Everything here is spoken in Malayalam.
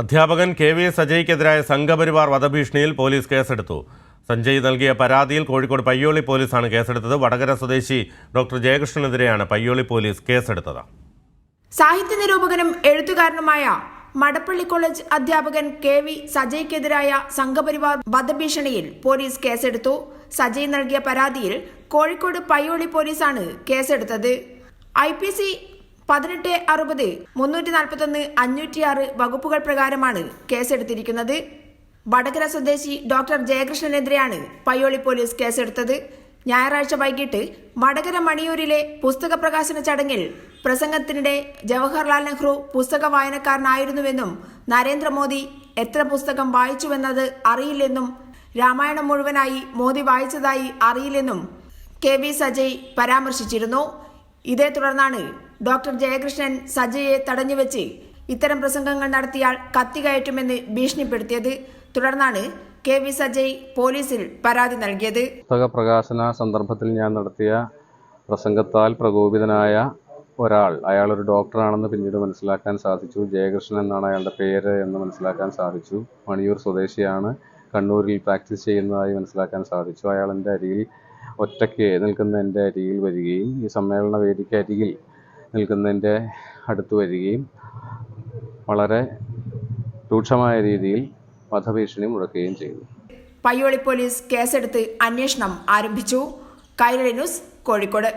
അധ്യാപകൻ കെ.വി. സജയ്ക്കെതിരായ സംഘപരിവാർ വധഭീഷണിയിൽ പോലീസ് കേസെടുത്തു. സഞ്ജയ് നൽകിയ പരാതിയിൽ കോഴിക്കോട് പയ്യോളി പോലീസാണ് കേസെടുത്തത്. വടകര സ്വദേശി ഡോക്ടർ ജയകൃഷ്ണനെതിരെയാണ് പയ്യോളി പോലീസ് കേസെടുത്തത്. സാഹിത്യ നിരൂപകനും എഴുത്തുകാരനുമായ മടപ്പള്ളി കോളേജ് അധ്യാപകൻ കെ.വി. സജയ്ക്കെതിരായ സംഘപരിവാർ വധഭീഷണിയിൽ പോലീസ് കേസെടുത്തു. സജയ് നൽകിയ പരാതിയിൽ കോഴിക്കോട് പയ്യോളി പോലീസാണ് കേസെടുത്തത്. IPC 1860, 341, 506 വകുപ്പുകൾ പ്രകാരമാണ് കേസെടുത്തിരിക്കുന്നത്. വടകര സ്വദേശി ഡോക്ടർ ജയകൃഷ്ണനെതിരെയാണ് പയ്യോളി പോലീസ് കേസെടുത്തത്. ഞായറാഴ്ച വൈകിട്ട് വടകര മണിയൂരിലെ പുസ്തക പ്രകാശന ചടങ്ങിൽ പ്രസംഗത്തിനിടെ ജവഹർലാൽ നെഹ്റു പുസ്തക വായനക്കാരനായിരുന്നുവെന്നും നരേന്ദ്രമോദി എത്ര പുസ്തകം വായിച്ചുവെന്നത് അറിയില്ലെന്നും രാമായണം മുഴുവനായി മോദി വായിച്ചതായി അറിയില്ലെന്നും കെ.വി. സജയ് പരാമർശിച്ചിരുന്നു. ഇതേ തുടർന്നാണ് ഡോക്ടർ ജയകൃഷ്ണൻ സജയെ തടഞ്ഞുവെച്ച് ഇത്തരം പ്രസംഗങ്ങൾ നടത്തിയാൽ കത്തികയറ്റുമെന്ന് ഭീഷണിപ്പെടുത്തിയത്. തുടർന്നാണ് കെ.വി. സജയ് പോലീസിൽ പരാതി നൽകിയത്. പുസ്തക പ്രകാശന സന്ദർഭത്തിൽ ഞാൻ നടത്തിയ പ്രസംഗത്താൽ പ്രകോപിതനായ ഒരാൾ, അയാളൊരു ഡോക്ടറാണെന്ന് പിന്നീട് മനസ്സിലാക്കാൻ സാധിച്ചു. ജയകൃഷ്ണൻ എന്നാണ് അയാളുടെ പേര് എന്ന് മനസ്സിലാക്കാൻ സാധിച്ചു. മണിയൂർ സ്വദേശിയാണ്. കണ്ണൂരിൽ പ്രാക്ടീസ് ചെയ്യുന്നതായി മനസ്സിലാക്കാൻ സാധിച്ചു. അയാൾ എൻ്റെ അരികിൽ ഒറ്റയ്ക്ക് നിൽക്കുന്ന എൻ്റെ അരികിൽ വരികയും ഈ സമ്മേളന വേദിക്ക് അരികിൽ നിൽക്കുന്നതിൻ്റെ അടുത്ത് വരികയും വളരെ രൂക്ഷമായ രീതിയിൽ വധഭീഷണി മുഴക്കുകയും ചെയ്തു. പയ്യോളി പോലീസ് കേസെടുത്ത് അന്വേഷണം ആരംഭിച്ചു. കൈരളി ന്യൂസ്, കോഴിക്കോട്.